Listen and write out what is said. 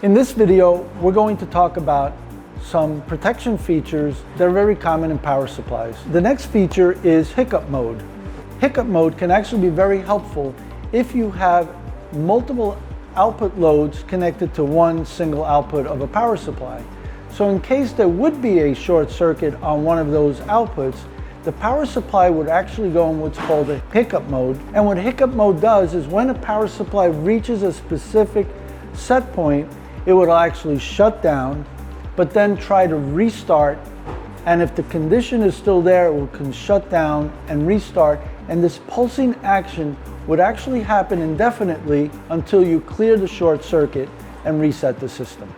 In this video, we're going to talk about some protection features that are very common in power supplies. The next feature is hiccup mode. Hiccup mode can actually be very helpful if you have multiple output loads connected to one single output of a power supply. So in case there would be a short circuit on one of those outputs, the power supply would actually go in what's called a hiccup mode. And what hiccup mode does is when a power supply reaches a specific set point, it would actually shut down, but then try to restart. And if the condition is still there, it will shut down and restart. And this pulsing action would actually happen indefinitely until you clear the short circuit and reset the system.